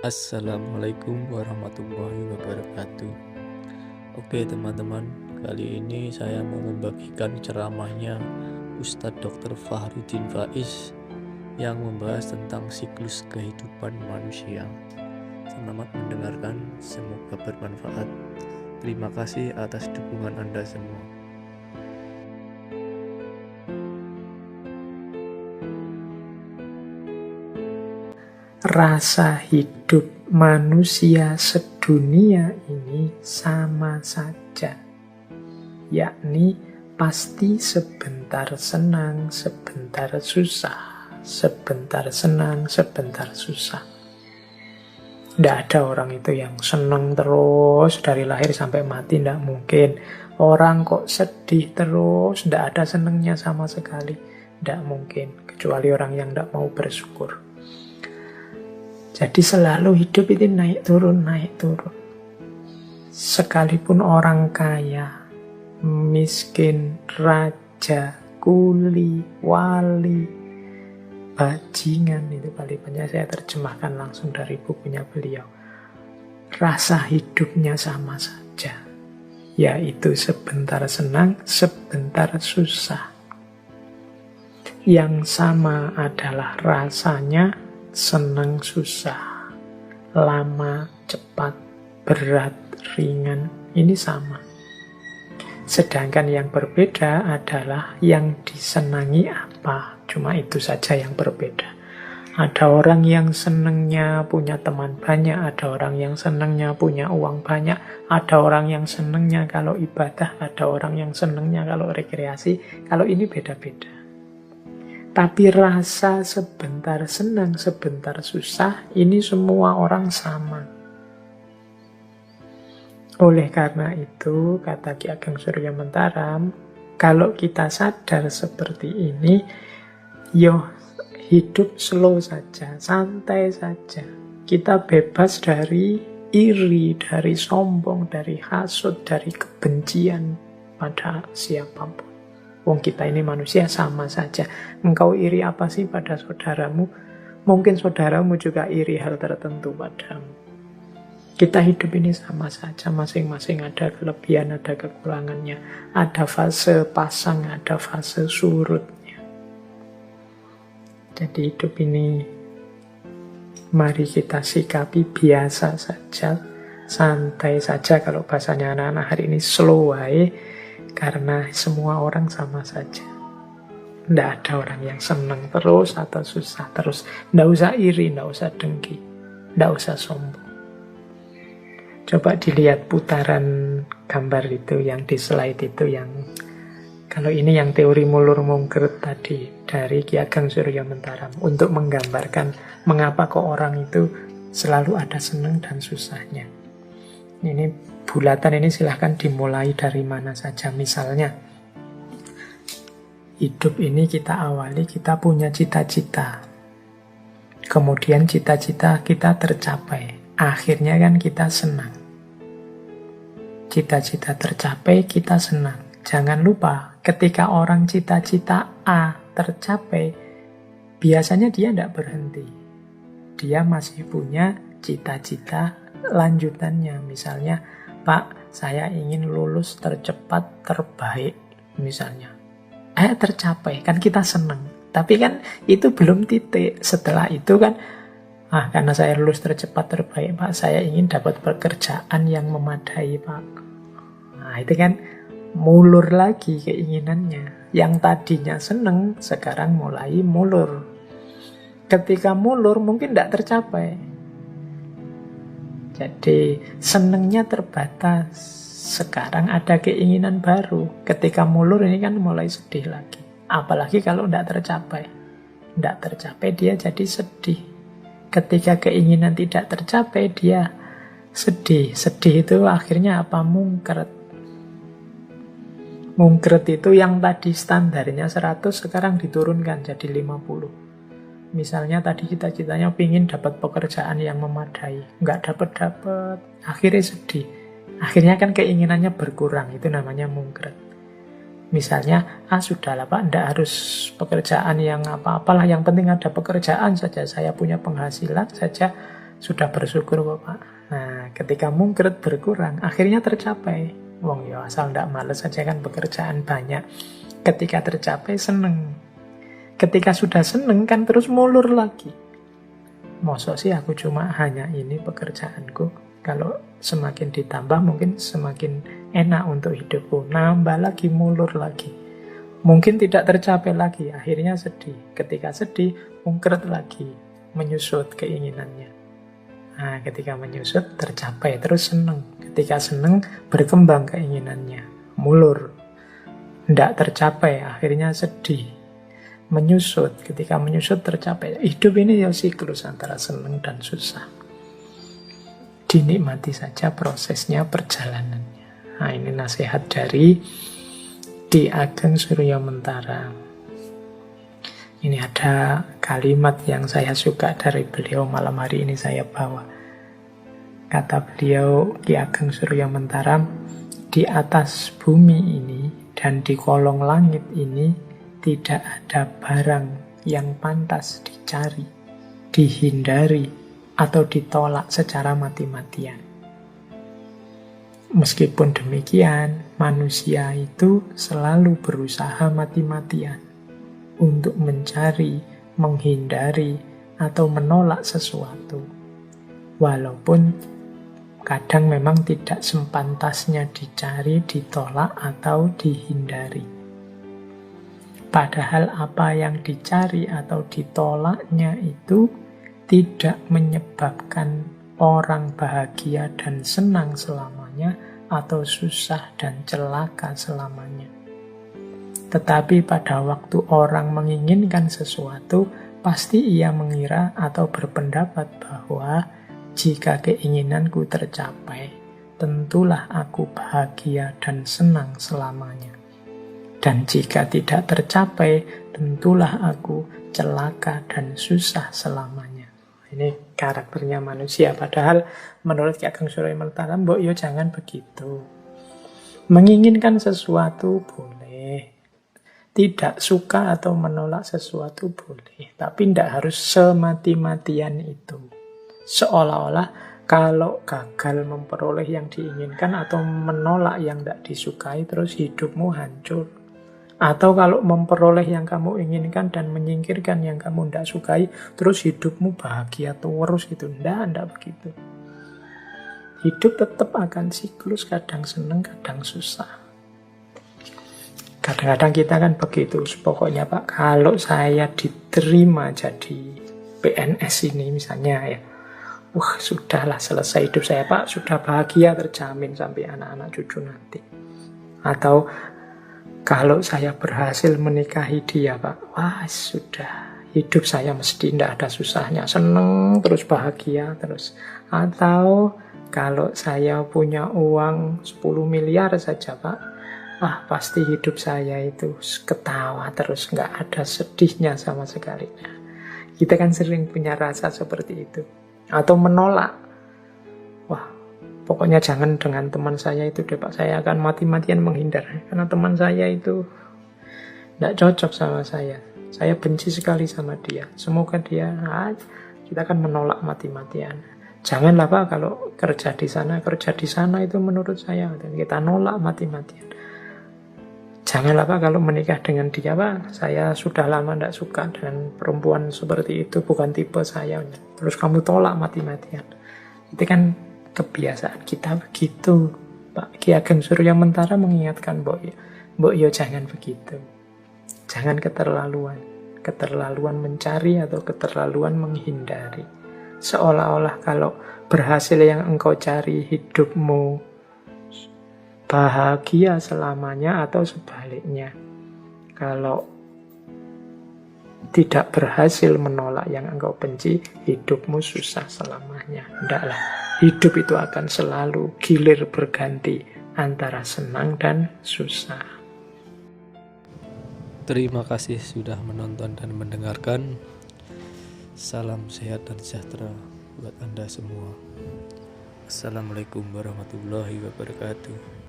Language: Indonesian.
Assalamualaikum warahmatullahi wabarakatuh. Oke teman-teman, kali ini saya mau membagikan ceramahnya Ustadz Dr. Fahruddin Faiz yang membahas tentang siklus kehidupan manusia. Selamat mendengarkan, semoga bermanfaat. Terima kasih atas dukungan Anda semua. Rasa hidup manusia sedunia ini sama saja, yakni pasti sebentar senang, sebentar susah, sebentar senang, sebentar susah. Tidak ada orang itu yang senang terus dari lahir sampai mati, tidak mungkin. Orang kok sedih terus, tidak ada senangnya sama sekali, tidak mungkin. Kecuali orang yang tidak mau bersyukur. Jadi selalu hidup itu naik turun, naik turun. Sekalipun orang kaya, miskin, raja, kuli, wali, bajingan, itu paling banyak saya terjemahkan langsung dari bukunya beliau. Rasa hidupnya sama saja, yaitu sebentar senang, sebentar susah. Yang sama adalah rasanya senang susah, lama, cepat, berat, ringan, ini sama. Sedangkan yang berbeda adalah yang disenangi apa, cuma itu saja yang berbeda. Ada orang yang senangnya punya teman banyak, ada orang yang senangnya punya uang banyak, ada orang yang senangnya kalau ibadah, ada orang yang senangnya kalau rekreasi, kalau ini beda-beda. Tapi rasa sebentar senang, sebentar susah, ini semua orang sama. Oleh karena itu, kata Ki Ageng Surya Mentaram, kalau kita sadar seperti ini, hidup slow saja, santai saja. Kita bebas dari iri, dari sombong, dari hasut, dari kebencian pada siapapun. Wong kita ini manusia sama saja. Engkau iri apa sih pada saudaramu? Mungkin saudaramu juga iri hal tertentu padamu. Kita hidup ini sama saja. Masing-masing ada kelebihan, ada kekurangannya. Ada fase pasang, ada fase surutnya. Jadi hidup ini mari kita sikapi biasa saja. Santai saja, kalau bahasanya anak-anak hari ini slow way. Karena semua orang sama saja. Tidak ada orang yang senang terus atau susah terus. Tidak usah iri, tidak usah dengki, tidak usah sombong. Coba dilihat putaran gambar itu yang di slide itu, yang kalau ini yang teori mulur mungkert tadi dari Ki Ageng Surya Mentaram, untuk menggambarkan mengapa kok orang itu selalu ada senang dan susahnya. Ini bulatan ini silahkan dimulai dari mana saja. Misalnya, hidup ini kita awali, kita punya cita-cita. Kemudian cita-cita kita tercapai. Akhirnya kan kita senang. Cita-cita tercapai, kita senang. Jangan lupa, ketika orang cita-cita A tercapai, biasanya dia tidak berhenti. Dia masih punya cita-cita lanjutannya. Misalnya, Pak, saya ingin lulus tercepat, terbaik, misalnya. Tercapai, kan kita senang. Tapi kan itu belum titik. Setelah itu kan, karena saya lulus tercepat, terbaik, Pak, saya ingin dapat pekerjaan yang memadai, Pak. Nah, itu kan mulur lagi keinginannya. Yang tadinya senang, sekarang mulai mulur. Ketika mulur, mungkin tidak tercapai. Jadi senengnya terbatas. Sekarang ada keinginan baru. Ketika mulur ini kan mulai sedih lagi. Apalagi kalau tidak tercapai. Tidak tercapai dia jadi sedih. Ketika keinginan tidak tercapai dia sedih. Sedih itu akhirnya apa? Mungkret. Mungkret itu yang tadi standarnya 100 sekarang diturunkan jadi 50. Misalnya tadi cita-citanya pingin dapat pekerjaan yang memadai, nggak dapat-dapat, akhirnya sedih. Akhirnya kan keinginannya berkurang, itu namanya mungkret. Misalnya, sudahlah Pak, ndak harus pekerjaan yang apa-apalah, yang penting ada pekerjaan saja, saya punya penghasilan saja, Sudah bersyukur kok Pak. Nah, ketika mungkret berkurang, akhirnya tercapai. Wong ya asal ndak males saja kan pekerjaan banyak. Ketika tercapai seneng. Ketika sudah seneng kan terus mulur lagi. Mosok sih aku cuma hanya ini pekerjaanku. Kalau semakin ditambah mungkin semakin enak untuk hidupku. Nambah lagi, mulur lagi. Mungkin tidak tercapai lagi, akhirnya sedih. Ketika sedih, mungkret lagi, menyusut keinginannya. Nah, ketika menyusut, tercapai, terus seneng. Ketika seneng, berkembang keinginannya. Mulur. Tidak tercapai, akhirnya sedih. Menyusut, ketika menyusut tercapai. Hidup ini ya siklus antara seneng dan susah. Dinikmati saja prosesnya, perjalanannya. Nah, ini nasihat dari Ki Ageng Suryamentara. Ini ada kalimat yang saya suka dari beliau, malam hari ini saya bawa. Kata beliau, Ki Ageng Suryamentara, di atas bumi ini dan di kolong langit ini tidak ada barang yang pantas dicari, dihindari, atau ditolak secara mati-matian. Meskipun demikian, manusia itu selalu berusaha mati-matian untuk mencari, menghindari, atau menolak sesuatu. Walaupun kadang memang tidak sepantasnya dicari, ditolak, atau dihindari. Padahal apa yang dicari atau ditolaknya itu tidak menyebabkan orang bahagia dan senang selamanya atau susah dan celaka selamanya. Tetapi pada waktu orang menginginkan sesuatu, pasti ia mengira atau berpendapat bahwa jika keinginanku tercapai, tentulah aku bahagia dan senang selamanya. Dan jika tidak tercapai, tentulah aku celaka dan susah selamanya. Ini karakternya manusia. Padahal menurut Ki Ageng Suryamentara, mbok yo jangan begitu. Menginginkan sesuatu boleh. Tidak suka atau menolak sesuatu boleh. Tapi tidak harus semati-matian itu. Seolah-olah kalau gagal memperoleh yang diinginkan atau menolak yang tidak disukai, terus hidupmu hancur. Atau kalau memperoleh yang kamu inginkan dan menyingkirkan yang kamu tidak sukai, terus hidupmu bahagia terus gitu. Tidak begitu. Hidup tetap akan siklus, kadang seneng, kadang susah. Kadang-kadang kita kan begitu. Pokoknya Pak, kalau saya diterima jadi PNS ini misalnya ya, wah sudahlah selesai hidup saya Pak, sudah bahagia terjamin sampai anak-anak cucu nanti. Atau kalau saya berhasil menikahi dia Pak, wah sudah, hidup saya mesti tidak ada susahnya, seneng terus, bahagia terus. Atau kalau saya punya uang 10 miliar saja Pak, wah pasti hidup saya itu ketawa terus, nggak ada sedihnya sama sekali. Kita kan sering punya rasa seperti itu. Atau menolak, wah pokoknya jangan dengan teman saya itu deh Pak, saya akan mati-matian menghindar. Karena teman saya itu tidak cocok sama saya benci sekali sama dia. Semoga dia, kita akan menolak mati-matian. Janganlah Pak kalau kerja di sana itu menurut saya, dan kita nolak mati-matian. Janganlah Pak kalau menikah dengan dia Pak, saya sudah lama tidak suka dengan perempuan seperti itu, bukan tipe saya. Terus kamu tolak mati-matian. Itu kan kebiasaan kita begitu. Pak Ki Ageng Suryamentara mengingatkan Mbok yo jangan begitu. Jangan keterlaluan mencari atau keterlaluan menghindari. Seolah-olah kalau berhasil yang engkau cari, hidupmu bahagia selamanya, atau sebaliknya. Kalau tidak berhasil menolak yang engkau benci, hidupmu susah selamanya. Tidaklah. Hidup itu akan selalu gilir berganti antara senang dan susah. Terima kasih sudah menonton dan mendengarkan. Salam sehat dan sejahtera buat Anda semua. Assalamualaikum warahmatullahi wabarakatuh.